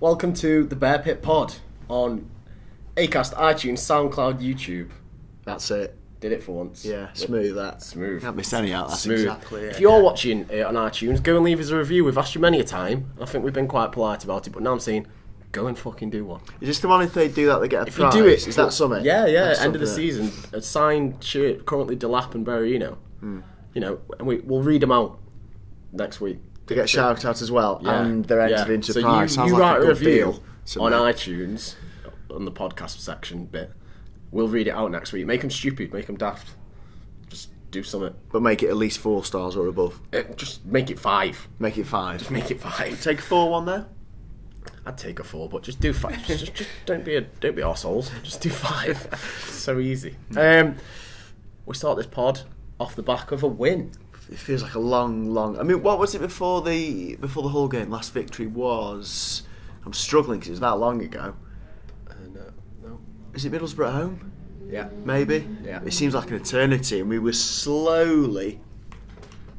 welcome to the Bear Pit Pod on Acast, iTunes, SoundCloud, YouTube. That's it. Did it for once. Yeah, smooth that. Smooth. Can't miss any out. That's Smooth. exactly it. If you're watching it on iTunes, go and leave us a review. We've asked you many a time. I think we've been quite polite about it, but now I'm saying, go and fucking do one. Is this the one if they do that they get a If prize? you do it, is that something? Yeah, That's end of the something. season, a signed shirt, currently Delap and Berrino. You know, and we'll read them out next week. To get shout out as well, Yeah. and they're entered into so prize. You Sounds write like a a good review deal to on me. iTunes, on the podcast section bit. We'll read it out next week. Make them stupid, make them daft. Just do something. But make it at least 4 stars or above. Just make it 5. Make it 5. Just make it 5. Take a 4 one there. I'd take a 4, but just do 5. just don't be arseholes. Just do 5. It's so easy. We start this pod off the back of a win. It feels like a long. I mean, what was it before the Hull game? Last victory was. I'm struggling because it was that long ago. No. Is it Middlesbrough at home? Yeah. Maybe. Yeah. It seems like an eternity, and we were slowly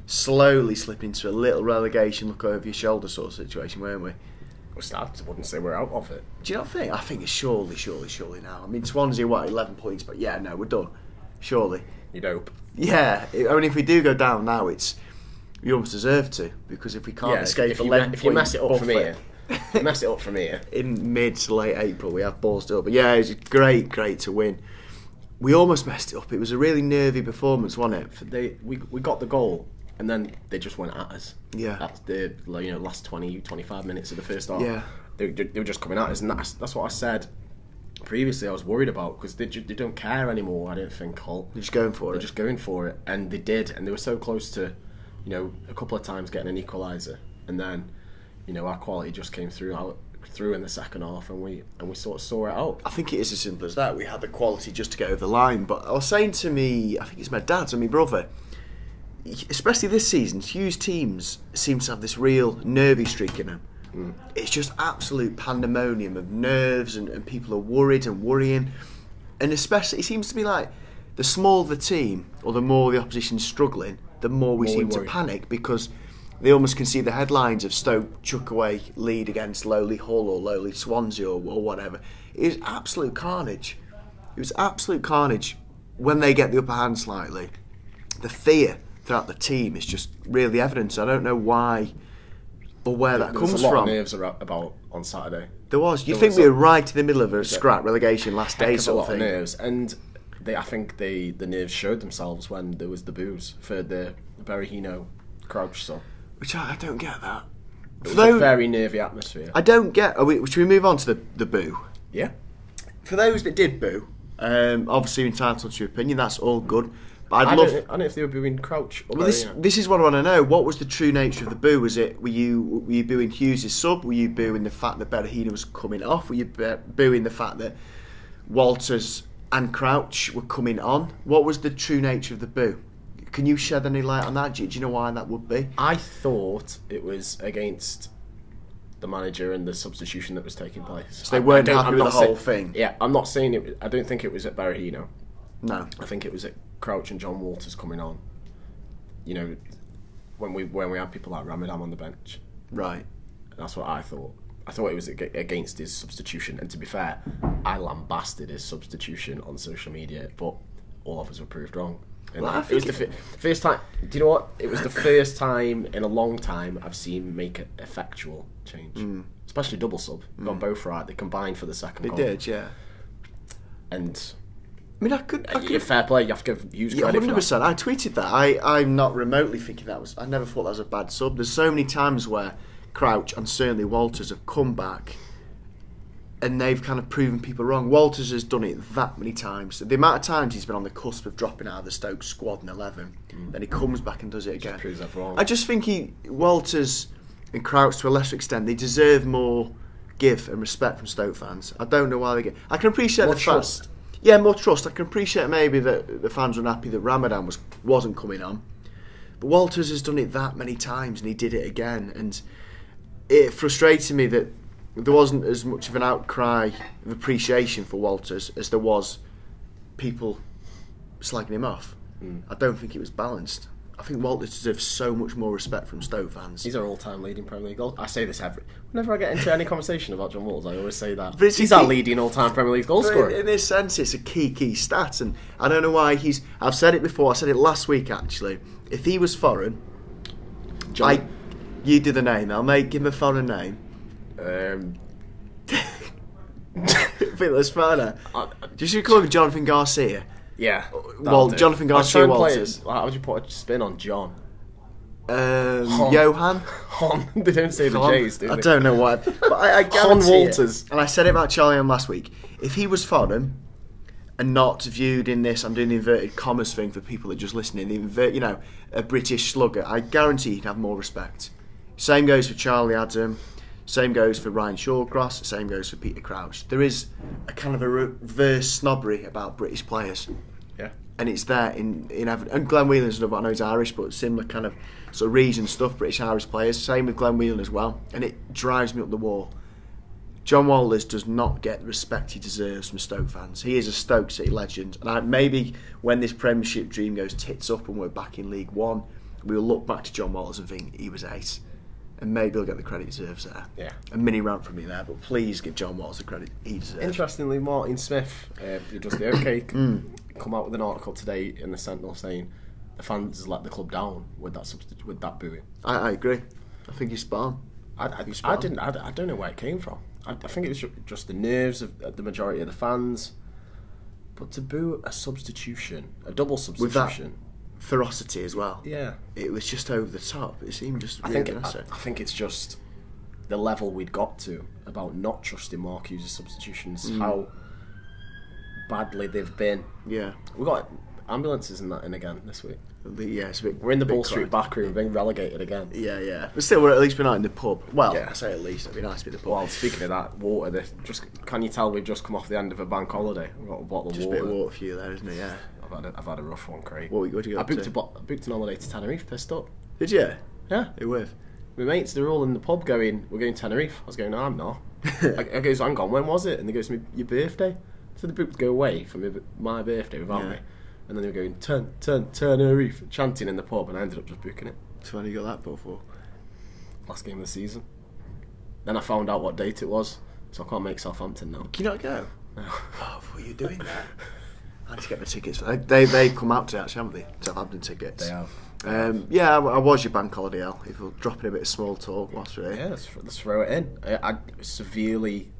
slipping into a little relegation look over your shoulder sort of situation, weren't we? I wouldn't say we're out of it. Do you not think? I think it's surely now. I mean, Swansea, 11 points, but yeah, no, we're done. Surely. You'd hope. Yeah, I mean, if we do go down now, we almost deserve to, because if we can't escape if 11 you mess it up from buffet here, in mid to late April, we have balls to up. But yeah, it was great to win. We almost messed it up. It was a really nervy performance, wasn't it? we got the goal, and then they just went at us. Yeah. That's the last 20-25 minutes of the first half. Yeah. They were just coming at us, and that's what I said previously. I was worried about because they don't care anymore. I don't think Hull. They're just going for They're it. just going for it, and they did, and they were so close to, a couple of times getting an equaliser, and then, our quality just came through in the second half, and we sort of saw it out. I think it is as simple as that. We had the quality just to get over the line. But I was saying to me, I think it's my dad and my brother, especially this season, Hughes teams seem to have this real nervy streak in them. It's just absolute pandemonium of nerves, and people are worried and worrying. And especially, it seems to be like the smaller the team, or the more the opposition's struggling, the more we seem to panic, because they almost can see the headlines of Stoke chuck away lead against lowly Hull or lowly Swansea or whatever. It was absolute carnage. It was absolute carnage when they get the upper hand slightly. The fear throughout the team is just really evident. I don't know why or where that comes There was a lot from. of nerves about on Saturday. There was. You think we were right in the middle of a scrap relegation last day A sort lot of of thing. nerves, and I think the nerves showed themselves when there was the boos for the Berrino Crouch. So Which I don't get that. it was a very nervy atmosphere. I don't get. Should we move on to the boo? Yeah. For those that did boo, obviously entitled to your opinion. That's all good. But I don't know if they were booing Crouch or Well, this is what I want to know. What was the true nature of the boo? Was it were you booing Hughes' sub? Were you booing the fact that Berrino was coming off? Were you booing the fact that Walters and Crouch were coming on? What was the true nature of the boo? Can you shed any light on that? Do you know why that would be? I thought it was against the manager and the substitution that was taking place. So they weren't happy with the whole thing? Yeah, I'm not saying it. I don't think it was at Berrino. No. I think it was at Crouch and John Walters coming on. When we had people like Ramadan on the bench. Right. That's what I thought. I thought it was against his substitution. And to be fair, I lambasted his substitution on social media, but all of us were proved wrong. And Well, I it was think the first time. Do you know what? It was the first time in a long time I've seen him make an effectual change, especially double sub. Got both right. They combined for the second They goal. did, yeah. And I mean, I could fair play. You have to give Hughes credit for that. 100%. I tweeted that. I'm not remotely thinking that was. I never thought that was a bad sub. There's so many times where Crouch and certainly Walters have come back, and they've kind of proven people wrong. Walters has done it that many times. The amount of times he's been on the cusp of dropping out of the Stoke squad in 11, then he comes back and does it again. proves everyone wrong. I just think Walters and Crouch, to a lesser extent, they deserve more give and respect from Stoke fans. I don't know why they get. I can appreciate More the trust. fact. Yeah, more trust. I can appreciate maybe that the fans were unhappy that Ramadan wasn't coming on, but Walters has done it that many times, and he did it again, and it frustrated me that there wasn't as much of an outcry of appreciation for Walters as there was people slagging him off. I don't think it was balanced. I think Walters deserves so much more respect from Stoke fans. He's our all-time leading Premier League goal. I say this whenever I get into any conversation about John Walters, I always say that. He's our leading all-time Premier League goal scorer. In this sense, it's a key stat, and I don't know why I've said it before. I said it last week actually. If he was foreign, you do the name. I'll give him a foreign name. I think that's fair. Just you call him Jonathan Garcia. Yeah. Well, Jonathan Garcia Walters. How would you put a spin on John? Johan. Hon. They don't say the J's, do they? I don't know why. But I guarantee Walters. And I said it about Charlie on last week. If he was foreign and not viewed in this, I'm doing the inverted commas thing for people that are just listening, a British slugger, I guarantee he'd have more respect. Same goes for Charlie Adam. Same goes for Ryan Shawcross. Same goes for Peter Crouch. There is a kind of a reverse snobbery about British players. Yeah. And it's there in and Glenn Whelan's another. I know he's Irish, but similar kind of sort of region stuff. British Irish players. Same with Glenn Whelan as well. And it drives me up the wall. John Walters does not get the respect he deserves from Stoke fans. He is a Stoke City legend. And maybe when this Premiership dream goes tits up and we're back in League One, we'll look back to John Walters and think he was ace. And maybe he'll get the credit he deserves there. Yeah. A mini rant from me there, but please give John Walters the credit he deserves. Interestingly, Martin Smith, who does the OK, come out with an article today in the Sentinel saying the fans let the club down with that booing. I agree. I think he's spot on. I don't know where it came from. I think it was just the nerves of the majority of the fans. But to boo a substitution, a double substitution. With that ferocity as well. Yeah. It was just over the top. It seemed just I think it's just the level we'd got to about not trusting Mark Hughes' substitutions, how badly they've been. Yeah. We've got ambulances in again this week. Yeah, it's a bit. We're in the Bull Street back room, being relegated again. Yeah. But still, at least we're not in the pub. Well, yeah. I say at least, it'd be nice to be in the pub. Well, speaking of that, water. Can you tell we've just come off the end of a bank holiday? We've got a bottle of water. Just a bit of water for you there, isn't it? Yeah. I've had a rough one, Craig. What did you go I booked an holiday to Tenerife, pissed up. Did you? Yeah. Who with? My mates, they're all in the pub going, we're going to Tenerife. I was going, no, I'm not. I goes, hang on, when was it? And they goes to me, your birthday? So they booked to go away for my birthday without me. And then they were going, Tenerife, chanting in the pub, and I ended up just booking it. So when you got that book for? Last game of the season. Then I found out what date it was, so I can't make Southampton now. Can you not go? No. Oh, what are you doing there? I need to get my tickets. They've come out today, actually, haven't they? Southampton tickets. They have. I was your bank holiday, Al. If we're dropping a bit of small talk whilst we're here. Yeah, let's throw it in. I severely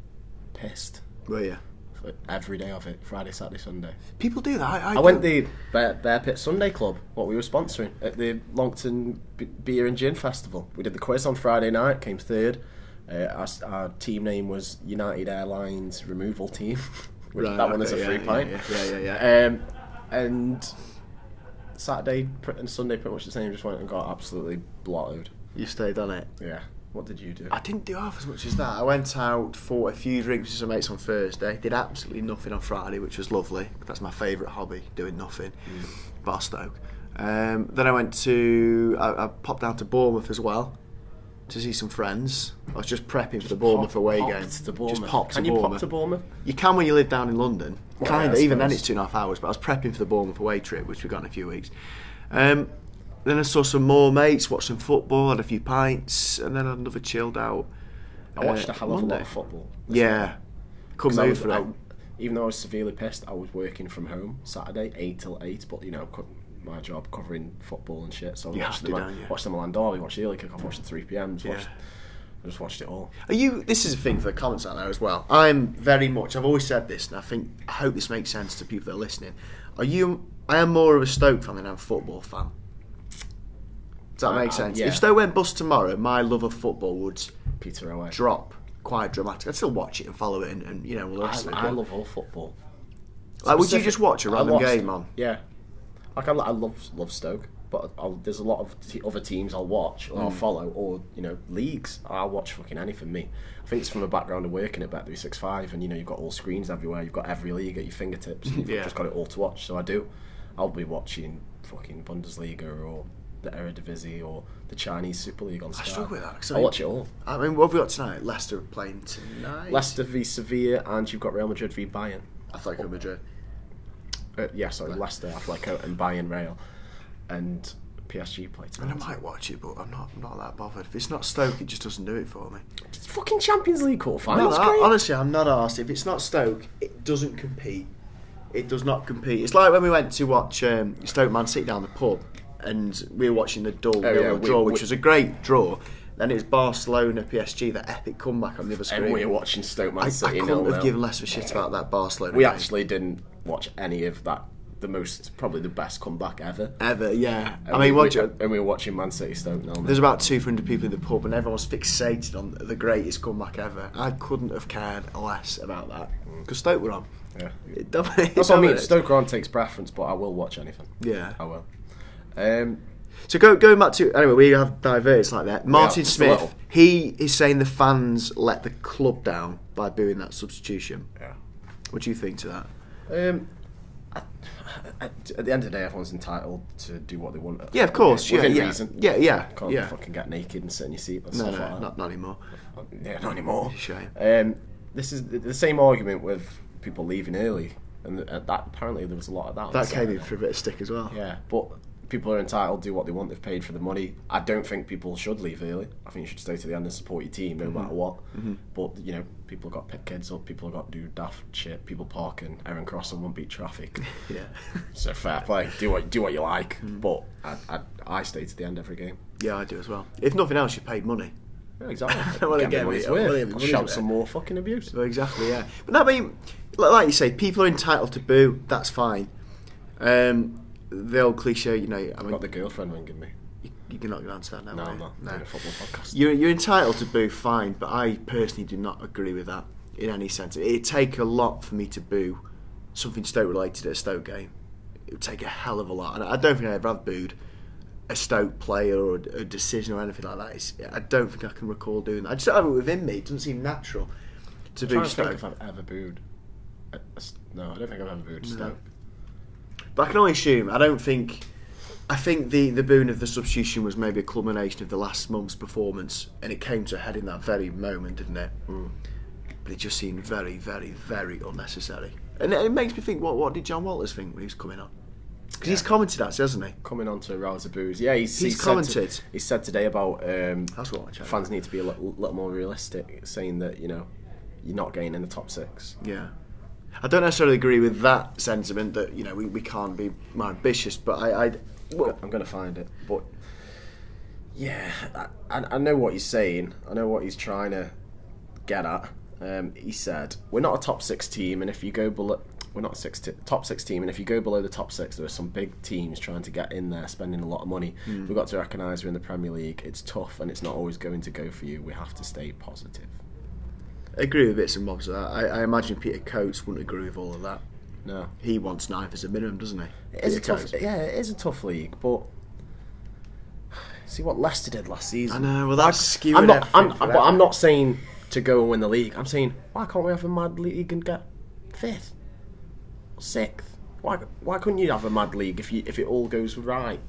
pissed. Were you? For every day of it, Friday, Saturday, Sunday. People do that. I went the Bear Pit Sunday Club, what we were sponsoring, at the Longton Beer and Gin Festival. We did the quiz on Friday night, came third. Our team name was United Airlines Removal Team. That one is a free pint. Yeah. And Saturday and Sunday pretty much the same, just went and got absolutely blottoed. You stayed on it? Yeah. What did you do? I didn't do half as much as that. I went out for a few drinks with some mates on Thursday, did absolutely nothing on Friday, which was lovely. That's my favourite hobby, doing nothing. Bar Stoke. Then I popped down to Bournemouth as well to see some friends. I was just prepping for the Bournemouth away game. Just pop to Bournemouth? You can when you live down in London. Well, kind of. Yeah, even then it's 2.5 hours. But I was prepping for the Bournemouth away trip, which we got in a few weeks. Then I saw some more mates, watched some football, had a few pints, and then had another chilled out. I watched a hell of a lot of football. Yeah. Couldn't move for it. Even though I was severely pissed, I was working from home Saturday, 8 till 8, but my job covering football and shit, so I watched the Milan derby, watched the early kick-off, watched the 3pms, I just watched it all. This is a thing for the comments out there as well. I've always said this, and I hope this makes sense to people that are listening. I am more of a Stoke fan than I'm a football fan. Does that make sense? Yeah. If Stoke went bust tomorrow, my love of football would Peter away. Drop quite dramatic. I'd still watch it and follow it, and all the rest of it. I love all football. Would you just watch a random game on? Yeah. I love Stoke, but there's a lot of other teams I'll watch or I'll follow, or leagues. I'll watch fucking anything. Me, I think it's from a background of working at Bet365, and you've got all screens everywhere. You've got every league at your fingertips. And you've just got it all to watch. So I'll be watching fucking Bundesliga or the Eredivisie or the Chinese Super League on Sky. I struggle with that. I'll watch it all. I mean, what have we got tonight? Leicester playing tonight. Leicester v Sevilla, and you've got Real Madrid v Bayern. Atletico Madrid. Leicester, Atletico, and Bayern Real. And PSG play And tonight. I might watch it, but I'm not that bothered. If it's not Stoke, it just doesn't do it for me. It's fucking Champions League quarter-finals, No, honestly, I'm not arsed. If it's not Stoke, it doesn't compete. It does not compete. It's like when we went to watch Stoke Man City down the pub, and we were watching the dull draw, which was a great draw. Then it was Barcelona PSG, that epic comeback on the other screen. And we were watching Stoke Man City. I couldn't have given less of a shit about that Barcelona. We game. actually didn't watch any of that. Probably the best comeback ever. Ever, yeah. And we were watching Man City Stoke. There's about 200 people in the pub, and everyone was fixated on the greatest comeback ever. I couldn't have cared less about that because Stoke were on. Yeah, that's what I mean. Stoke on takes preference, but I will watch anything. Yeah, I will. So going back to anyway, we have diverts like that. Martin Smith, he is saying the fans let the club down by booing that substitution. Yeah. What do you think to that? At the end of the day, everyone's entitled to do what they want. Yeah, of course. Within reason. Yeah. Can't fucking get naked and sit in your seat. And No, stuff like that. not anymore. Yeah, not anymore. Shame. This is the same argument with people leaving early, and that apparently there was a lot of that. That came in for a bit of stick as well. Yeah, but people are entitled to do what they want. They've paid for the money. I don't think people should leave early. I think you should stay to the end and support your team no matter what. But people have got to pick kids up. People have got to do daft shit. People parking, Erin Crossing won't beat traffic. Yeah. So fair play. Do what you like. But I stay to the end every game. Yeah, I do as well. If nothing else, you paid money. Yeah, exactly. I want to get I'll shout some more fucking abuse. Well, exactly, yeah. But I mean, like you say, people are entitled to boo. That's fine. The old cliche, I've got the girlfriend ringing me. You're not going to answer that now. No, I'm not. No. Doing a football podcast. You're entitled to boo, fine, but I personally do not agree with that in any sense. It'd take a lot for me to boo something Stoke related at a Stoke game. It would take a hell of a lot, and I don't think I ever have booed a Stoke player or a decision or anything like that. I don't think I can recall doing that. I just don't have it within me. It doesn't seem natural to boo Stoke. I don't think if I've ever booed. No, I don't think I've ever booed Stoke. But I can only assume. I think the booing of the substitution was maybe a culmination of the last month's performance, and it came to a head in that very moment, didn't it? But it just seemed very, very, very unnecessary. And it makes me think, what did John Walters think when he was coming on? Because he's commented that, hasn't he? Coming on to rouse the boos. Yeah, he's commented. He said today about That's what fans need to be a little more realistic, saying that you're not getting in the top 6. Yeah. I don't necessarily agree with that sentiment that we can't be more ambitious, but I'm going to find it. But yeah, I know what he's saying. I know what he's trying to get at. He said we're not a top 6 team, and if you go below, we're not top 6 team, and if you go below the top 6, there are some big teams trying to get in there, spending a lot of money. We've got to recognise we're in the Premier League. It's tough, and it's not always going to go for you. We have to stay positive. I agree with bits and bobs of that. I imagine Peter Coates wouldn't agree with all of that. No, he wants 9th as a minimum, doesn't he? It is a tough league, but see what Leicester did last season. I know. Well, that's skewing everything. But I'm not saying to go and win the league. I'm saying why can't we have a mad league and get 5th, or 6th? Why couldn't you have a mad league if it all goes right?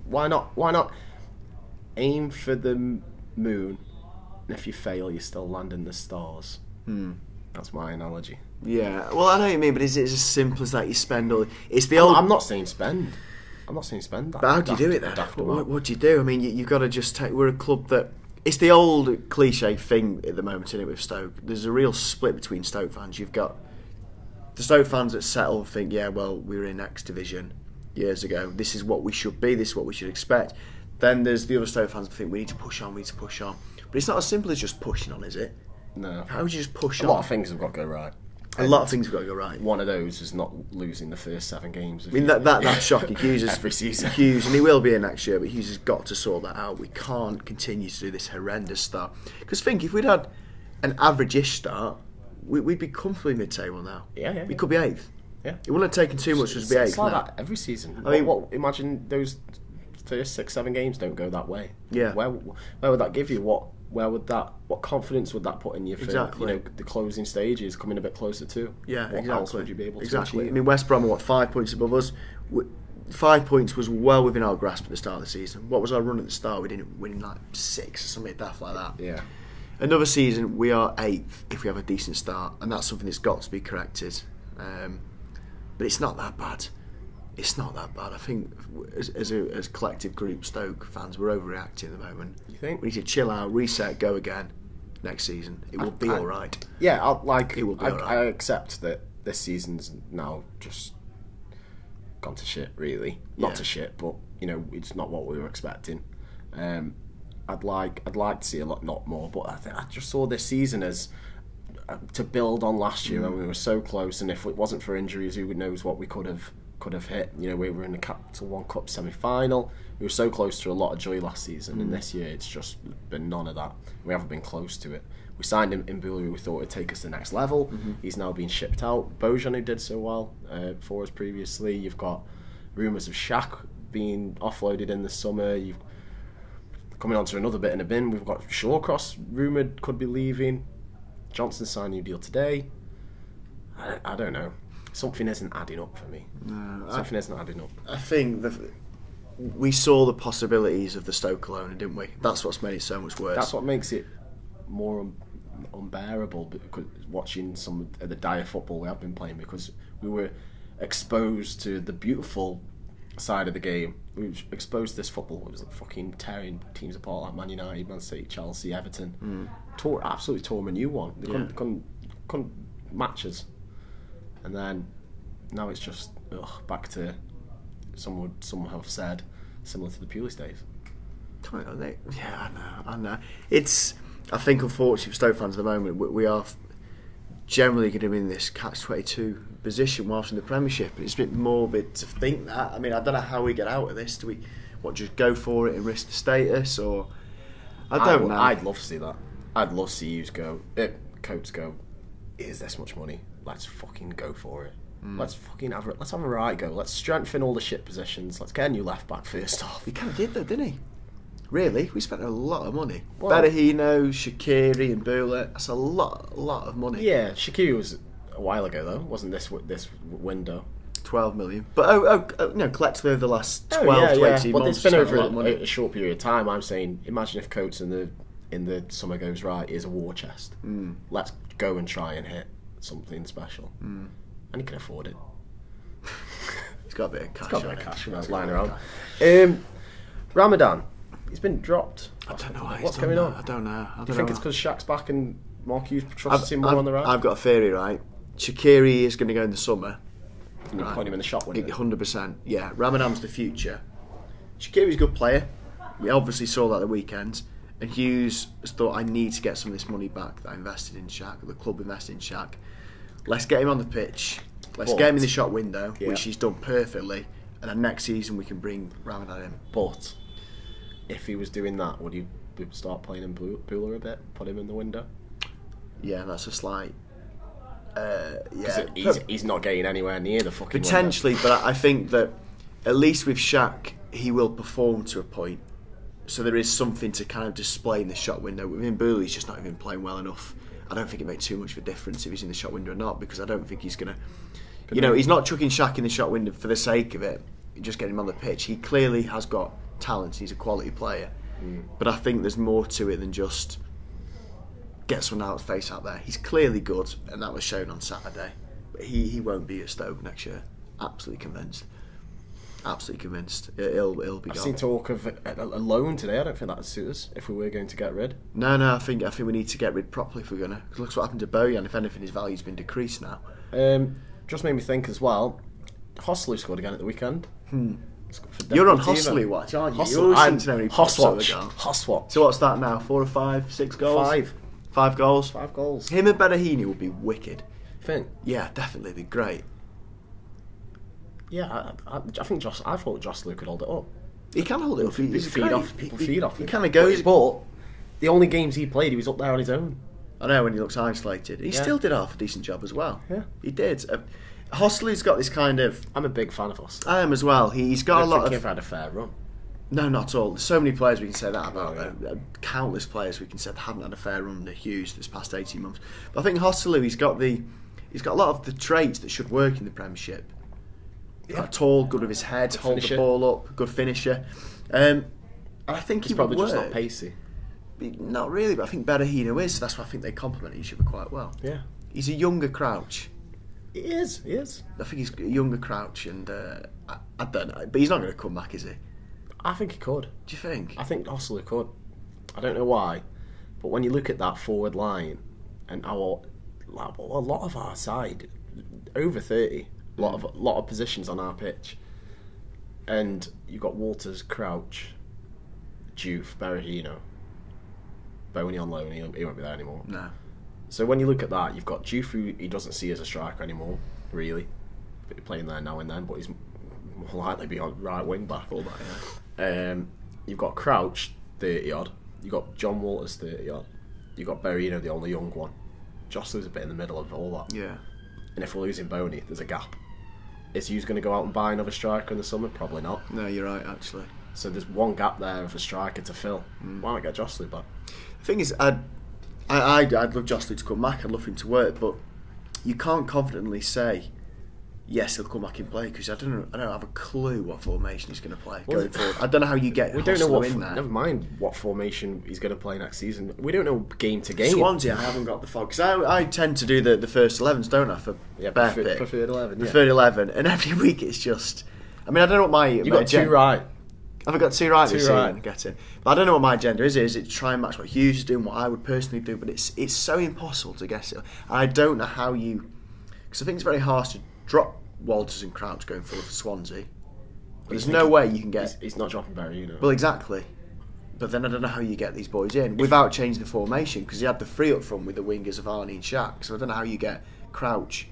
Why not aim for the moon? And if you fail, you still land in the stars. That's my analogy. Yeah, well, I know what you mean, but is it as simple as that? You spend all... It's the old... I'm not saying spend. That. But how do you do it then? What do you do? I mean, you've got to just take... We're a club that... It's the old cliche thing at the moment, isn't it, with Stoke? There's a real split between Stoke fans. You've got the Stoke fans that settle and think, yeah, well, we were in X division years ago. This is what we should be. This is what we should expect. Then there's the other Stoke fans that think we need to push on. But it's not as simple as just pushing on, is it? No. How would you just push on? A lot of things have got to go right. A lot of things have got to go right. One of those is not losing the first 7 games. I mean, that's shocking. Hughes is, every season. Hughes, and he will be in next year, but Hughes has got to sort that out. We can't continue to do this horrendous start. Because think, if we'd had an average-ish start, we'd be comfortably mid-table now. Yeah. We could be 8th. Yeah. It wouldn't have taken too much to be 8th. It's like that every season. I mean, imagine those first 6, 7 games don't go that way. Yeah. Where would that give you? What confidence would that put in you for the closing stages coming a bit closer to? Yeah, what else would you be able to achieve? I mean, West Brom are 5 points above us. 5 points was well within our grasp at the start of the season. What was our run at the start? We didn't win like 6 or something daft like that. Yeah. Another season, we are 8th if we have a decent start, and that's something that's got to be corrected. But it's not that bad. it's not that bad. I think as a collective group, Stoke fans, we're overreacting at the moment. You think? We need to chill out, reset, go again next season. It will be all right. Yeah, It will be all right. I accept that this season's now just gone to shit, really. Not to shit, but you know, it's not what we were expecting. I'd like to see a lot, not more, but I just saw this season as to build on last year when we were so close, and if it wasn't for injuries, who knows what we could have hit. You know, we were in the Capital One Cup semi-final. We were so close to a lot of joy last season, and this year it's just been none of that. We haven't been close to it. We signed him in Bully, we thought it'd take us to the next level. He's now been shipped out. Bojan, who did so well for us previously. You've got rumours of Shaq being offloaded in the summer. You've coming on to another bit in a bin. We've got Shawcross rumoured could be leaving. Johnson signed a new deal today. I don't know. Something isn't adding up for me. No, something isn't adding up. I think we saw the possibilities of the Stoke loan, didn't we? That's what's made it so much worse. That's what makes it more unbearable, because watching some of the dire football we have been playing, because we were exposed to the beautiful side of the game. We were exposed to this football. It was like fucking tearing teams apart, like Man United, Man City, Chelsea, Everton. Absolutely tore them a new one. They couldn't match us. And then now it's just back to some have said similar to the Pulis days. Yeah, I know. I think unfortunately for Stoke fans at the moment, we are generally going to be in this catch-22 position whilst in the Premiership. It's a bit morbid to think that. I mean, I don't know how we get out of this. Do we just go for it and risk the status, or I don't know. I'd love to see that. I'd love to see you Coates go, here's this much money, let's fucking go for it. Let's have a right go. Let's strengthen all the shit positions. Let's get a new left back first off. He kind of did that, didn't he? Really? We spent a lot of money. Berahino, Shaqiri and Bula. That's a lot of money. Yeah, Shaqiri was a while ago though. Wasn't this window? 12 million. But collectively over the last 12 to 18 months. It's been over a short period of time. I'm saying, imagine if Coates in the summer goes right, is a war chest. Let's go and try and hit something special. And he can afford it. He's got a bit of cash. Lying around. Ramadan. He's been dropped. I don't know what's going on. I don't know. Do you think it's because Shaq's back and Mark Hughes trusts him more on the right? I've got a theory, right? Shaqiri is going to go in the summer. And you point him in the shop window? 100%. Yeah, Ramadan's the future. Shaqiri's a good player. We obviously saw that the weekend. And Hughes has thought, I need to get some of this money back that I invested in Shaq, the club invested in Shaq. Let's get him on the pitch. Let's get him in the shop window, which he's done perfectly. And then next season we can bring Ramadan in. But if he was doing that, would you start playing in Bula a bit? Put him in the window? Yeah, that's a slight... He's not getting anywhere near the fucking potentially, window. But I think that at least with Shaq, he will perform to a point. So there is something to kind of display in the shop window. With Bula, he's just not even playing well enough. I don't think it makes too much of a difference if he's in the shop window or not, because I don't think he's going to... he's not chucking Shaq in the shop window for the sake of it, just getting him on the pitch. He clearly has got talent, he's a quality player. But I think there's more to it than just get someone else's face out there. He's clearly good, and that was shown on Saturday. But he won't be at Stoke next year. Absolutely convinced. He'll be gone. I've seen talk of a loan today. I don't think that would suit us if we were going to get rid. No, I think we need to get rid properly if we're going to. Because look what happened to Bojan. If anything, his value's been decreased now. Just made me think as well. Hoslu scored again at the weekend. You're on Hoslu watch, aren't you? You always seem to know any pops over goal. Hoswatch. So what's that now? 4 or 5, 6 goals? 5 goals. 5 goals. Him and Berahino would be wicked. Think? Yeah, definitely, be great. Yeah, I think I thought Joslu could hold it up. He can hold it up. People feed off. He kind of goes. But the only games he played, he was up there on his own. I know, when he looks isolated. He still did half a decent job as well. Yeah, he did. Hoslu's got this kind of... I'm a big fan of Hoslu. I am as well. He's got a lot of... He's had a fair run. No, not at all. There's so many players we can say that about. Countless players we can say that haven't had a fair run under Hughes this past 18 months. But I think Hoslu, he's got a lot of the traits that should work in the Premiership. Yeah. Tall, good with his head, hold the ball up, good finisher. And I think he's probably just not pacey. Not really, but I think Berahino is. So that's why I think they complement each other quite well. Yeah, he's a younger Crouch. He is. I think he's a younger Crouch, and I don't know, but he's not going to come back, is he? I think he could. Do you think? I think Osler could. I don't know why, but when you look at that forward line and a lot of our side, over 30, a lot of positions on our pitch, and you've got Walters, Crouch, Juve, Berahino, Boney on loan. He won't be there anymore. No. So when you look at that, you've got Juve, who he doesn't see as a striker anymore, really, playing there now and then, but he's more likely to be on right wing back. All that, yeah. You've got Crouch, 30 odd. You've got John Walters, 30 odd. You've got Berahino, the only young one. Jostler's a bit in the middle of all that. Yeah. And if we're losing Boney, there's a gap. Is Hughes going to go out and buy another striker in the summer? Probably not. No, you're right, actually. So there's one gap there of a striker to fill. Why not get Jostler back? The thing is, I'd love Jostler to come back. I'd love him to work, but you can't confidently say yes, he'll come back in play because I don't have a clue what formation he's going to play going forward. I don't know how you get. We don't know what. In there. Never mind what formation he's going to play next season. We don't know game to game. Swansea, I haven't got the fog because I tend to do the first 11s, don't I? For preferred 11. Preferred 11, and every week it's just. I mean, I don't know what my. You got two right. Have I got two right this season? Getting, but I don't know what my agenda is. Is it to try and match what Hughes is doing, what I would personally do? But it's so impossible to guess it. I don't know how you, because I think it's very harsh to drop Walters and Crouch going forward for Swansea. But there's no way you can get. He's not dropping Barry, Well, exactly. But then I don't know how you get these boys in without changing the formation because you had the three up front with the wingers of Arnie and Shaq. So I don't know how you get Crouch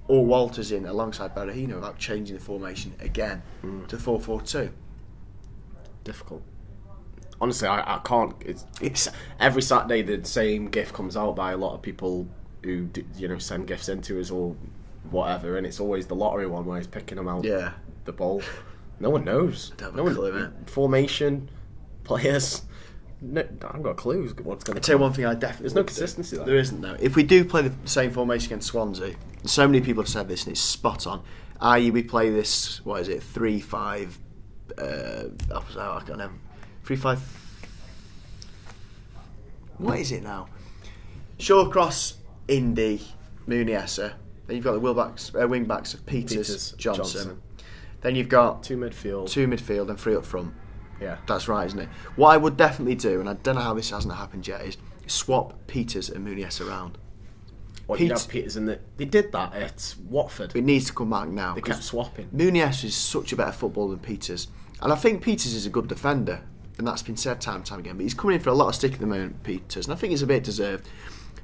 or Walters in alongside Berahino without changing the formation again to 4-4-2. Difficult. Honestly, I can't. It's every Saturday the same GIF comes out by a lot of people who send GIFs into us or whatever, and it's always the lottery one where he's picking them out. Yeah, the ball. No one knows. I don't have a clue, man. Formation, players. No, I haven't got a clue what's going to. Tell you one thing, I definitely. There's no consistency there. There isn't though. If we do play the same formation against Swansea, so many people have said this, and it's spot on. I.e., we play this. What is it? 3-5. I can't know. 3-5. What is it now? Shawcross, Indy, Muniesa. Then you've got the wing backs of Peters, Johnson. Then you've got two midfield, and three up front. Yeah, that's right, isn't it? What I would definitely do, and I don't know how this hasn't happened yet, is swap Peters and Muniesa around. You'd have Peters in they did that at Watford. It needs to come back now. They kept swapping. Muniesa is such a better footballer than Peters, and I think Peters is a good defender, and that's been said time and time again. But he's coming in for a lot of stick at the moment, Peters, and I think it's a bit deserved.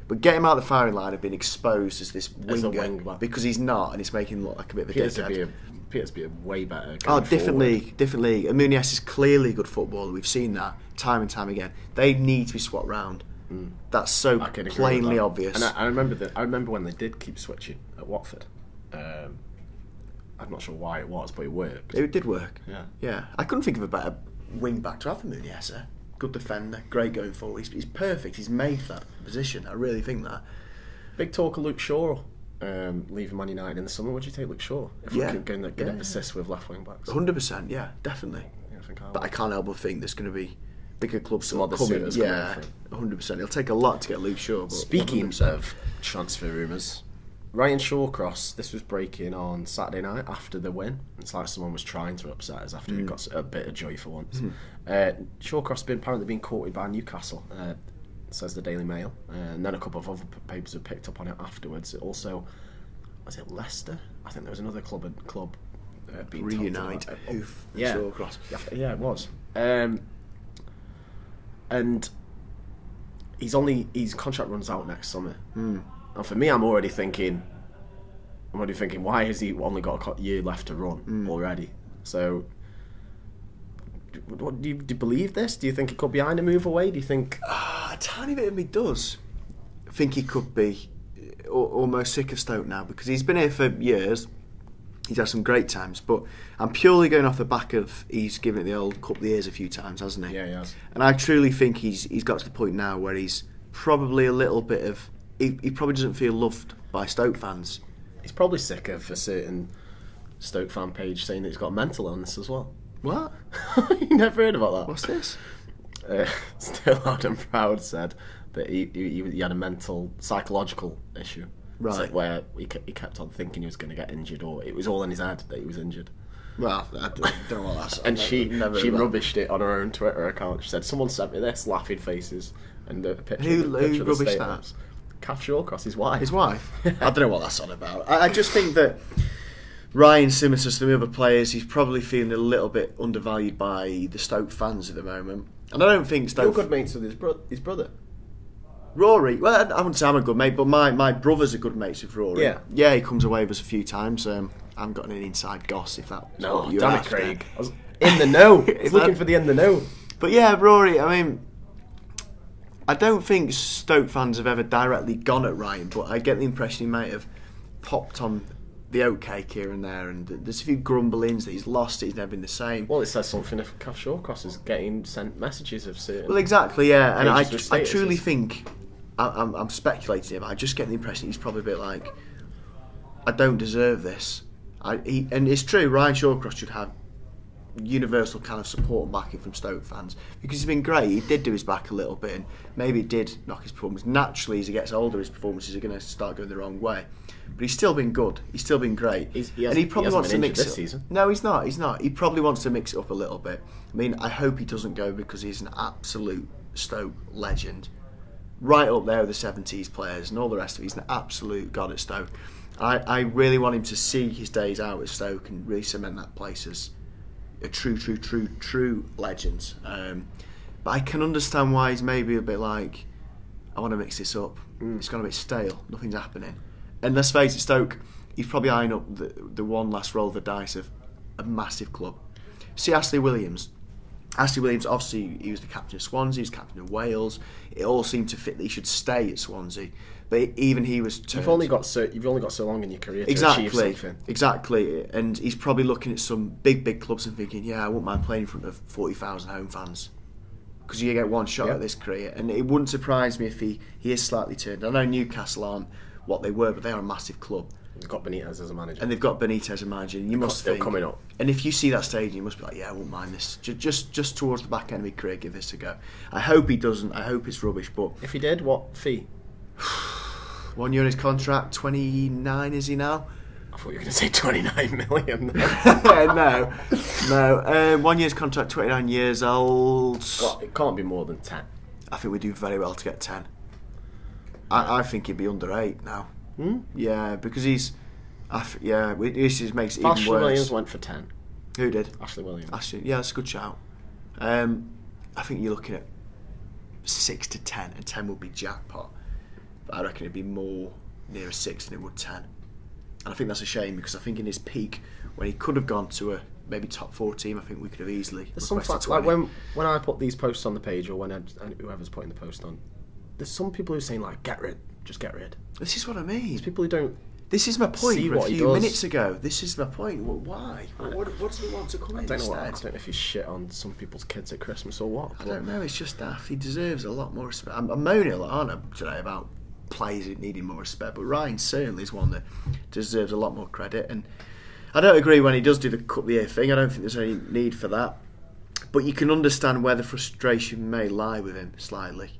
But get him out of the firing line and being exposed as this winger because he's not, and it's making him look like a bit of a dickhead. Peters be a way better. Different league. And Muniesa is clearly a good footballer. We've seen that time and time again. They need to be swapped round. That's so plainly obvious. And I remember when they did keep switching at Watford. I'm not sure why it was, but it worked. It did work. Yeah. I couldn't think of a better wing back to have than Muniesa. Good defender, great going forward. He's perfect. He's made that position. I really think that. Big talk of Luke Shaw leaving Man United in the summer. Would you take Luke Shaw if we can get an assist with left wing backs? 100%. Yeah, definitely. Yeah, I can't help but think there's going to be bigger clubs some other coming. suitors Yeah, 100%. It'll take a lot to get Luke Shaw. But speaking 100%. of transfer rumours, Ryan Shawcross, this was breaking on Saturday night after the win. It's like someone was trying to upset us after we got a bit of joy for once. Shawcross been apparently being courted by Newcastle, says the Daily Mail, and then a couple of other papers have picked up on it afterwards. It also, was it Leicester? I think there was another club being Reunite Shawcross. Yeah, it was. And his contract runs out next summer. And for me, I'm already thinking, why has he only got a year left to run already? So, do you believe this? Do you think he could be behind a move away? Do you think... A tiny bit of me does. I think he could be almost sick of Stoke now because he's been here for years. He's had some great times, but I'm purely going off the back of he's given it the old couple of years a few times, hasn't he? Yeah, he has. And I truly think he's got to the point now where he's probably a little bit of... He probably doesn't feel loved by Stoke fans. He's probably sick of a certain Stoke fan page saying that he's got a mental illness as well. What? You never heard about that? What's this? Still Loud and Proud said that he had a psychological issue. Right. It's like where he kept on thinking he was going to get injured, or it was all in his head that he was injured. Well, I don't know what that's. And she rubbished it on her own Twitter account. She said, "Someone sent me this, laughing faces, and a picture." Who of the rubbished statements. Kath Shawcross, his wife. His wife. I don't know what that's on about. I just think that Ryan, similar to some other players, he's probably feeling a little bit undervalued by the Stoke fans at the moment. And I don't think Stoke. You're good mates with his brother. Rory, well, I wouldn't say I'm a good mate, but my brothers are good mates with Rory. Yeah, he comes away with us a few times. I haven't got any inside goss, if that's what you're damn after. it, Craig. I was in the know. I was looking for the in the know. But yeah, Rory, I mean, I don't think Stoke fans have ever directly gone at Ryan, but I get the impression he might have popped on the oatcake here and there, and there's a few grumblings that he's lost it, he's never been the same. Well, it says something if Kath Shawcross is getting sent messages of certain... Well, exactly, yeah, and I statuses. truly think, I'm speculating here, but I just get the impression he's probably a bit like, I don't deserve this. And it's true, Ryan Shawcross should have universal kind of support and backing from Stoke fans, because he's been great. He did do his back a little bit, and maybe it did knock his performance. Naturally, as he gets older, his performances are going to start going the wrong way. But he's still been good. He's still been great. And he probably wants to mix it up. Season. No, he's not. He's not. He probably wants to mix it up a little bit. I mean, I hope he doesn't go, because he's an absolute Stoke legend. Right up there with the 70s players and all the rest of it. He's an absolute god at Stoke. I really want him to see his days out at Stoke and really cement that place as a true legend. But I can understand why he's maybe a bit like, I want to mix this up. It's gone a bit stale. Nothing's happening. And let's face it, Stoke, he's probably eyeing up the one last roll of the dice of a massive club. See Ashley Williams. Ashley Williams, obviously, he was the captain of Swansea, he was captain of Wales. It all seemed to fit that he should stay at Swansea. But even he was turned. You've only got so long in your career to achieve something. Exactly. And he's probably looking at some big clubs and thinking, yeah, I wouldn't mind playing in front of 40,000 home fans. Because you get one shot at this career. And it wouldn't surprise me if he is slightly turned. I know Newcastle aren't what they were, but they are a massive club. They've got Benitez as a manager. And they've got Benitez as a manager. And you must think, coming up. And if you see that stage, you must be like, yeah, I wouldn't mind this. Just towards the back end of my career, give this a go. I hope he doesn't. I hope it's rubbish. But if he did, what fee? 1 year in his contract, 29 is he now? I thought you were going to say 29 million. No. 1 year's contract, 29 years old. Well, it can't be more than 10. I think we do very well to get 10. I think he'd be under 8 now. Yeah, because he's... this makes it even worse. Ashley Williams went for 10. Who did? Ashley Williams. Yeah, that's a good shout. I think you're looking at 6 to 10, and 10 would be jackpot. But I reckon it'd be more near 6 than it would 10. And I think that's a shame, because I think in his peak, when he could have gone to a maybe top 4 team, I think we could have easily. There's some fact, like when I put these posts on the page, or when whoever's putting the post on, there's some people who are saying like, just get rid. This is what I mean. There's people who don't. This is my point See from what a he few does. minutes ago. This is my point. Why? What does he want to come in instead? I don't know if he's shit on some people's kids at Christmas or what. I don't know. It's just daft. He deserves a lot more respect. I'm moaning a lot, aren't I, today about players needing more respect, but Ryan certainly is one that deserves a lot more credit. And I don't agree when he does do the cut the ear thing. I don't think there's any need for that. But you can understand where the frustration may lie with him slightly.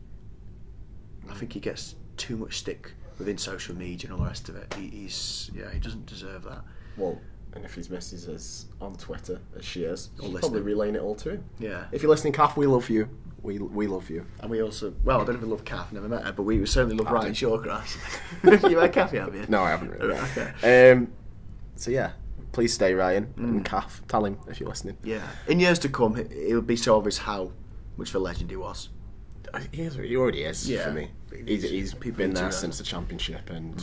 I think he gets too much stick within social media and all the rest of it. He doesn't deserve that. Well, and if his missus is on Twitter, as she is, she's listening. probably relaying it all to him. Yeah. If you're listening, Kath, we love you. We love you. And we also, well, I don't even love Kath, never met her, but we certainly love Ryan Shawcross. You met Kath, have you? No, I haven't really. Okay. So yeah, please stay, Ryan. And Kath, tell him if you're listening. Yeah. In years to come, it'll be so obvious how much of a legend he was. He already is, for me. He's been there that. since the championship and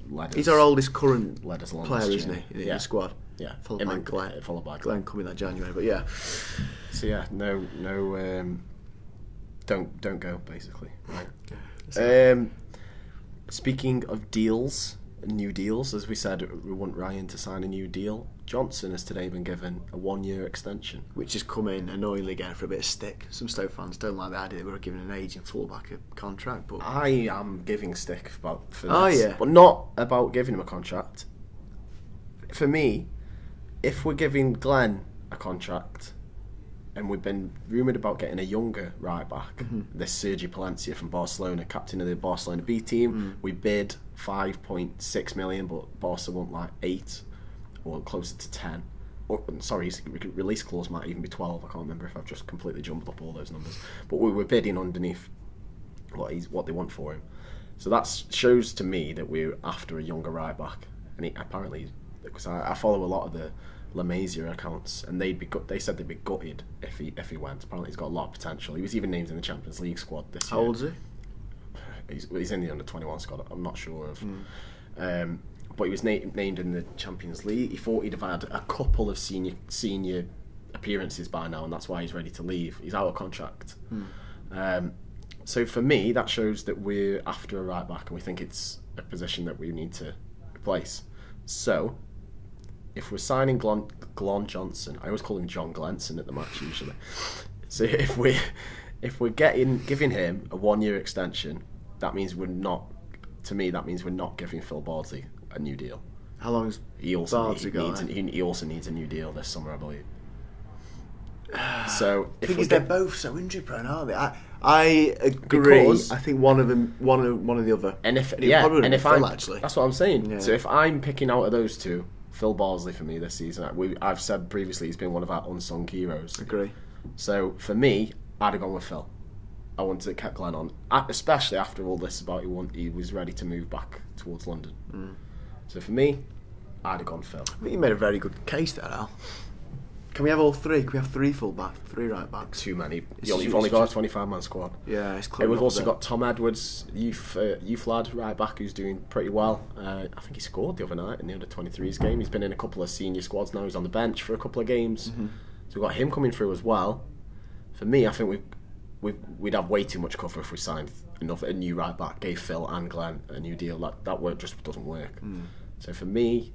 led us. He's our oldest current led us along player, this isn't journey. he? In the squad. Yeah. Followed by Glen. Glen coming that January, but yeah. So yeah, no, don't go, basically. Right. Speaking of deals, new deals, as we said, we want Ryan to sign a new deal. Johnson has today been given a 1 year extension, which has come in annoyingly again for a bit of stick. Some Stoke fans don't like the idea that we're giving an aging fullback a contract, but I am giving stick for this. Yeah. But not about giving him a contract. For me, if we're giving Glenn a contract, and we've been rumoured about getting a younger right back. This Sergi Palencia from Barcelona, captain of the Barcelona B team. We bid 5.6 million, but Barca want like 8 or closer to 10. Or, sorry, his release clause might even be 12. I can't remember if I've just completely jumbled up all those numbers. But we were bidding underneath what they want for him. So that shows to me that we're after a younger right back. And apparently, because I follow a lot of the La Masia accounts, and they said they'd be gutted if he went. Apparently, he's got a lot of potential. He was even named in the Champions League squad this year. How old is he? He's in the under-21 squad. I'm not sure of. But he was named in the Champions League. He thought he'd have had a couple of senior appearances by now, and that's why he's ready to leave. He's out of contract. So for me, that shows that we're after a right back, and we think it's a position that we need to replace. So, if we're signing Glen Johnson, I always call him John Glenson at the match usually. So if we're giving him a 1-year extension, that means we're not. To me, that means we're not giving Phil Bardsley a new deal. How long has he also needs a new deal this summer, I believe. So because they're both so injury prone, aren't they? I agree. Because I think one of the other. And if actually, that's what I'm saying. Yeah. So if I'm picking out of those two, Phil Bardsley for me this season. I've said previously he's been one of our unsung heroes. Agree. So for me, I'd have gone with Phil. I wanted to keep Glenn on, especially after all this about he was ready to move back towards London. So for me, I'd have gone Phil. I think you made a very good case there, Al. Can we have all three? Can we have 3 full-backs, 3 right-backs? Too many. You've only got a 25-man squad. Yeah, it's close. Hey, we've also got Tom Edwards, youth lad, right-back, who's doing pretty well. I think he scored the other night in the under-23s game. He's been in a couple of senior squads now. He's on the bench for a couple of games. So we've got him coming through as well. For me, I think we'd have way too much cover if we signed a new right-back, gave Phil and Glenn a new deal. That work just doesn't work. So for me,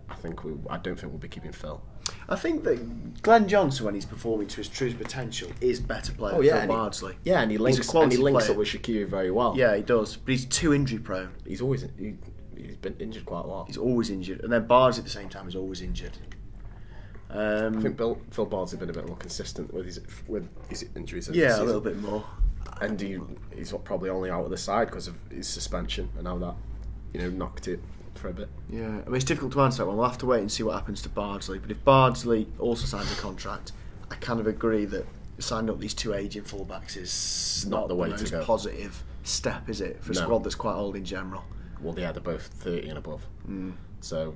I don't think we'll be keeping Phil. I think that Glen Johnson, when he's performing to his true potential, is better player than Phil Bardsley. And he links up with Shaqiri very well. Yeah, he does. But he's too injury prone. He's been injured quite a lot. He's always injured, and then Bardsley at the same time is always injured. I think Phil Bardsley's been a bit more consistent with his injuries. Yeah, a little bit more. And he's probably only out of the side because of his suspension and how that knocked it for a bit. Yeah, I mean, it's difficult to answer that one. We'll have to wait and see what happens to Bardsley. But if Bardsley also signs a contract, I kind of agree that signing up these 2 aging fullbacks is not the way to go. Positive step, is it, for a squad that's quite old in general? Well, yeah, they're both 30 and above. So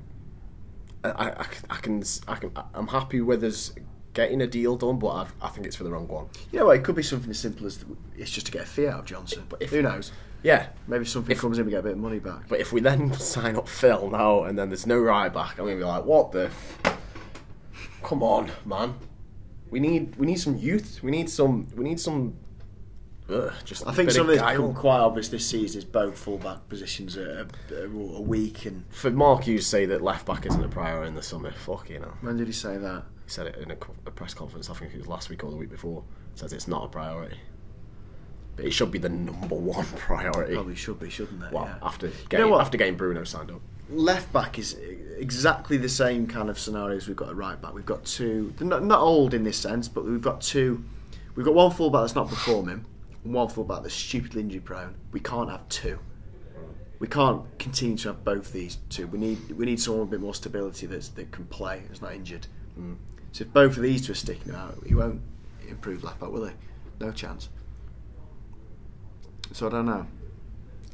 I'm happy with us getting a deal done, but I think it's for the wrong one. Well, it could be something as simple as it's just to get a fee out of Johnson. But who knows? Yeah, maybe something comes in, we get a bit of money back. But if we then sign up Phil now and then there's no right back, I'm gonna be like, what the? Come on, man. We need some youth. We need some. Just. I think something that's become quite obvious this season is both full-back positions are weak. And for Mark Hughes say that left back isn't a priority in the summer. Fuck you know. When did he say that? He said it in a press conference. I think it was last week or the week before. Says it's not a priority. But it should be the number 1 priority. Probably should be, shouldn't it? Well, yeah. after getting Bruno signed up. Left back is exactly the same kind of scenarios we've got at right back. We've got 2, not old in this sense, but we've got 2. We've got 1 full back that's not performing, and 1 full back that's stupidly injury prone. We can't have 2. We can't continue to have both these 2. We need someone with a bit more stability that can play, that's not injured. So if both of these 2 are sticking out, he won't improve left back, will he? No chance. So I don't know.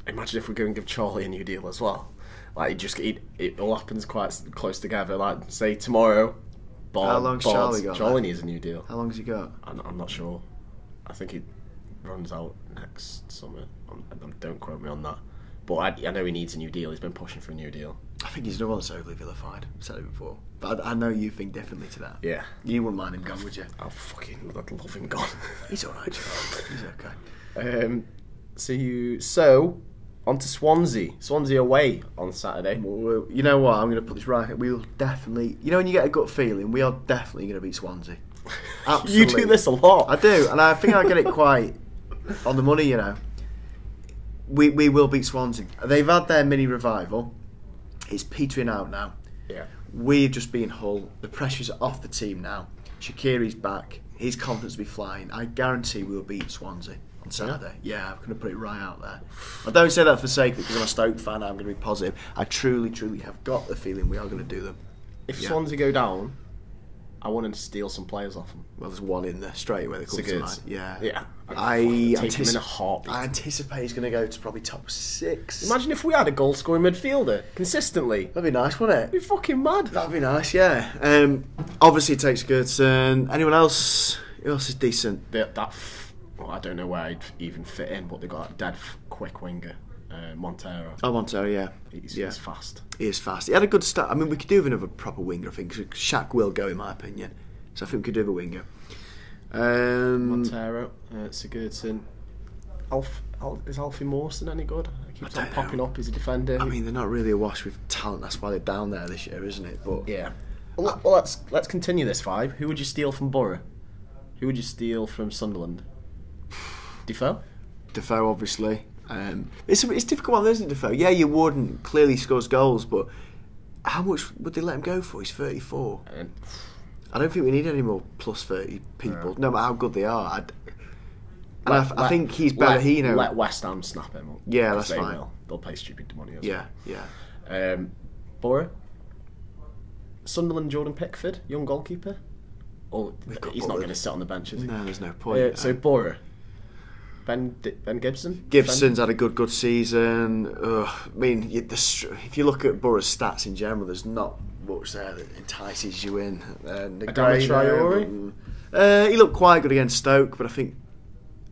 Imagine if we go and give Charlie a new deal as well. Like it all happens quite close together. Like say tomorrow. How long's Charlie got? Charlie needs a new deal. How long has he got? I'm not sure. I think he runs out next summer. Don't quote me on that. But I know he needs a new deal. He's been pushing for a new deal. I think he's another one that's overly vilified. I've said it before. But I know you think differently to that. Yeah. You wouldn't mind him gone, would you? I'd love him gone. He's alright, Charlie. He's okay. So on to Swansea. Swansea away on Saturday. Well, you know what? I'm going to put this right. We'll definitely. You know when you get a gut feeling, we are definitely going to beat Swansea. Absolutely. You do this a lot. I do, and I think I get it quite on the money. You know, we will beat Swansea. They've had their mini revival. It's petering out now. Yeah. We've just been Hull. The pressure's off the team now. Shaqiri's back. his confidence will be flying. I guarantee we'll beat Swansea on Saturday. Yeah, I'm going to put it right out there. I don't say that for sake of it, because I'm a Stoke fan. I'm going to be positive. I truly have got the feeling we are going to do them. If Swansea go down, I want to steal some players off them. Well, there's one in there straight away. That comes to mind. Yeah. I take him in a heartbeat. I anticipate he's going to go to probably top 6. Imagine if we had a goal-scoring midfielder consistently. That'd be nice, wouldn't it? That'd be fucking mad. That'd be nice, yeah. Obviously, it takes Gerson. Anyone else? Who else is decent? I don't know where I'd even fit in, but they got a dead quick winger, Montero. Oh, Montero, yeah. He's fast. He is fast. He had a good start. I mean, we could do with another proper winger, I think. Shaq will go, in my opinion. So I think we could do with a winger. Montero, Sigurdsson. Is Alfie Mawson any good? He keeps on popping up. He's a defender. I mean, they're not really awash with talent. That's why they're down there this year, isn't it? But yeah. Well, let's continue this vibe. Who would you steal from Borough? Who would you steal from Sunderland? Defoe? Defoe, obviously. It's a difficult one, isn't it, Defoe? Yeah, you would, and clearly scores goals, but how much would they let him go for? He's 34. I don't think we need any more plus 30 people, no matter how good they are. I think he's better. Let West Ham snap him up. Yeah, that's fine. They'll pay stupid money as well. Yeah. Borough? Sunderland, Jordan Pickford, young goalkeeper? Oh, he's not going to sit on the bench, is he? No, there's no point. So Borough? Ben Gibson? Gibson's had a good season. I mean, if you look at Borough's stats in general, there's not much there that entices you in. Adama Traore? He looked quite good against Stoke, but I think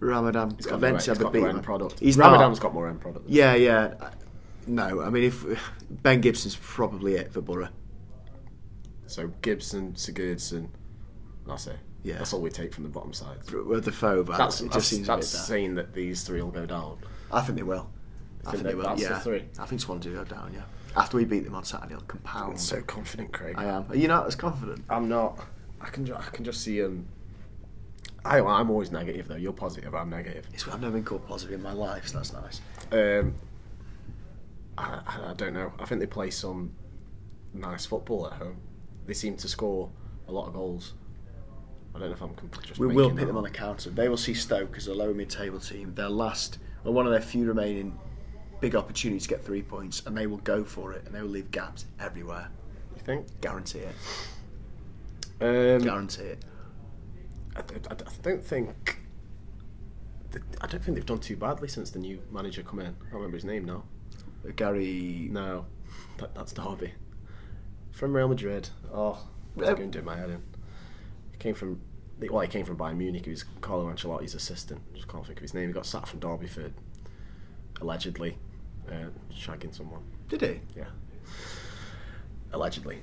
Ramadan eventually had the beat. Ramadan's got more end product. Yeah. No, I mean, if Ben Gibson's probably it for Borough. So Gibson, Sigurdsson, that's it. Yeah, that's all we take from the bottom side. With the foe, but that's saying that these three will go down. I think they will. I think they will. That's the three. I think Swansea will go down. Yeah. After we beat them on Saturday, it'll compound. I'm so confident, Craig. I am. Are you not as confident? I'm not. I can just see I'm always negative though. You're positive. I'm negative. I've never been called positive in my life, so that's nice. I don't know. I think they play some nice football at home. They seem to score a lot of goals. I don't know if I'm just. We will pick them on the counter. They will see Stoke as a lower mid-table team. Their last, or one of their few remaining big opportunities to get 3 points, and they will go for it, and they will leave gaps everywhere. You think? Guarantee it. Guarantee it. I don't think they've done too badly since the new manager come in. I can't remember his name now. Gary. No, that's Derby. From Real Madrid. Oh, what's going to do my head in? He came from Bayern Munich. He was Carlo Ancelotti's assistant. Just can't think of his name. He got sacked from Derby for allegedly shagging someone. Did he? Yeah. Allegedly.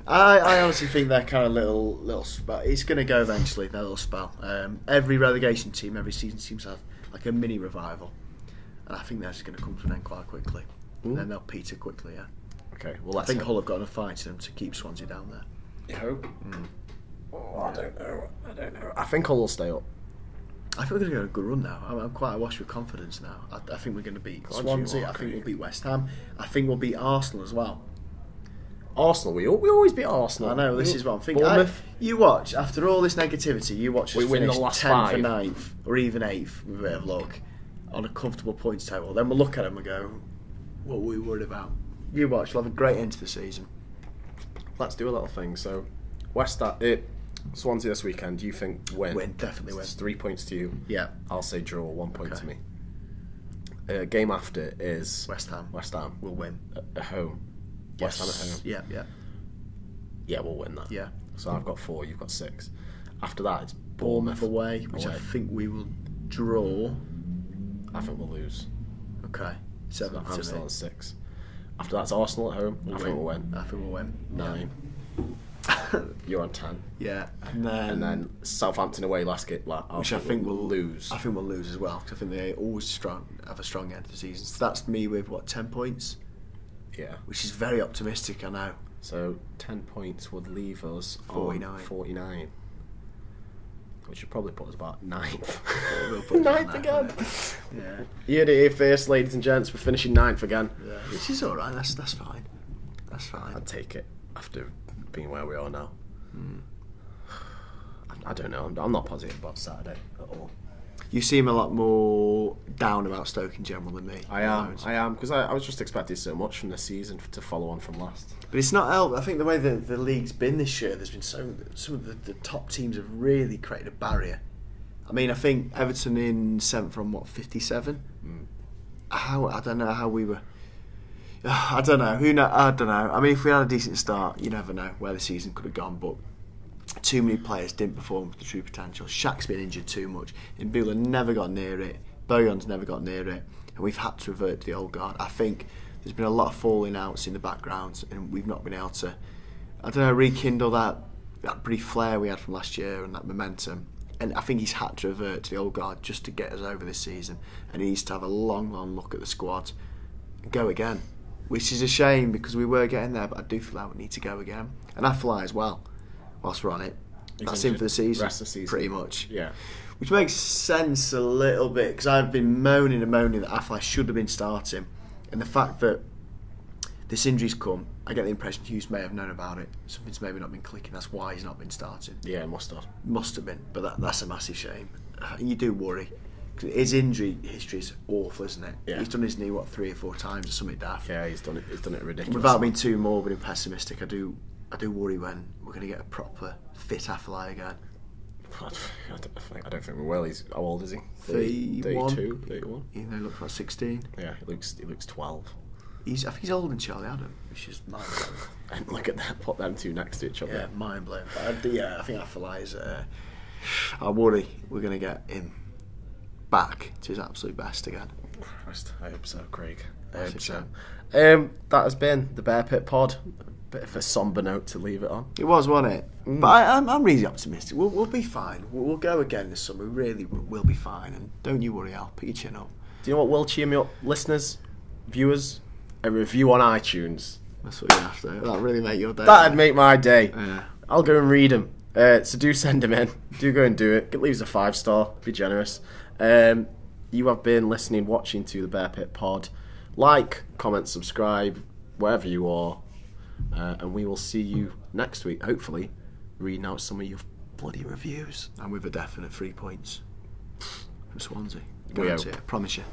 I honestly think they're kind of little spell. It's going to go eventually. Their little spell. Every relegation team every season seems to have like a mini revival, and I think they're just going to come to an end quite quickly. And then they'll peter quickly. Yeah. Okay. Well, I think Hull have got enough fight in them to keep Swansea down there. You hope. Oh, I don't know. I think Hull will stay up. I think we're going to go on a good run now. I'm quite awash with confidence now. I think we're going to beat Swansea. I think we'll beat West Ham. I think we'll beat Arsenal as well. Arsenal, we always beat Arsenal. I know, this is what I'm thinking. You watch, after all this negativity, you watch us finish 10th or 9th, or even 8th, with a bit of luck, on a comfortable points table. Then we'll look at them and go, what were we worried about? You watch, we'll have a great end to the season. Let's do a little thing. So, Swansea this weekend, do you think win? Win, definitely win. It's 3 points to you. Yeah. I'll say draw, 1 point to me. Game after is West Ham. We'll win. At home. Yes. West Ham at home. Yeah. Yeah, we'll win that. Yeah. So I've got 4, you've got 6. After that, it's Bournemouth away, which I think we will draw. I think we'll lose. Okay. 7 so I'm still on 6. After that's Arsenal at home. I think we'll win. 9. You're on 10. Yeah. And then Southampton away last game. Which I think we'll lose. I think we'll lose as well, because I think they always have a strong end to the season. So that's me with, 10 points? Yeah. Which is very optimistic, I know. So 10 points would leave us 49. Which should probably put us about 9th. We'll put 9th again. Yeah. You heard it here first, ladies and gents. We're finishing 9th again. Yeah. Which is alright, that's fine. That's fine. I'd take it after being where we are now. I don't know. I'm not positive about Saturday at all. You seem a lot more down about Stoke in general than me. I am, because I was just expecting so much from this season to follow on from last. But it's not helped. I think the way the league's been this year, there's been some of the top teams have really created a barrier. I mean, I think Everton in 7th from 57. I don't know how we were. I don't know. I don't know. I mean, if we had a decent start, you never know where the season could have gone. But too many players didn't perform to the true potential. Shaq's been injured too much. Mbula never got near it. Bojan's never got near it. And we've had to revert to the old guard. I think there's been a lot of falling outs in the background, and we've not been able to, I don't know, rekindle that brief flare we had from last year and that momentum. And I think he's had to revert to the old guard just to get us over this season. And he needs to have a long look at the squad and go again. Which is a shame, because we were getting there, but I do feel like we need to go again. And Afellay as well, whilst we're on it. That's in for the season, rest of the season, pretty much. Yeah. Which makes sense a little bit, because I've been moaning that Afellay should have been starting. And the fact that this injury's come, I get the impression Hughes may have known about it. Something's maybe not been clicking, that's why he's not been starting. Yeah, must have. Must have been, but that's a massive shame. And you do worry. His injury history is awful, isn't it? Yeah. He's done his knee, 3 or 4 times or something daft. Yeah, he's done it ridiculous. Without being too morbid and pessimistic, I do worry when we're going to get a proper fit Afellay again. I don't think we will. How old is he? 32, 31. He looks like 16. Yeah, he looks 12. I think he's older than Charlie Adam, which is mind blowing. And look at that, put them two next to each other. Yeah, mind blowing. I think Afellay is. I worry we're going to get him back to his absolute best again. Christ, I hope so, Craig. I hope so. That has been the Bear Pit Pod. A bit of a sombre note to leave it on. It was, wasn't it? But I'm really optimistic. We'll be fine. We'll go again this summer. We really will be fine. And don't you worry, Al. Put your chin up. Do you know what will cheer me up, listeners, viewers? A review on iTunes. That's what you're after. That'd really make your day. That'd make my day. Yeah. I'll go and read them. So do send them in. Do go and do it. Leave us a 5-star. Be generous. You have been listening, watching to the Bear Pit Pod. Like, comment, subscribe, wherever you are. And we will see you next week, hopefully, reading out some of your bloody reviews. And with a definite 3 points from Swansea. We Guarantee it. Promise you.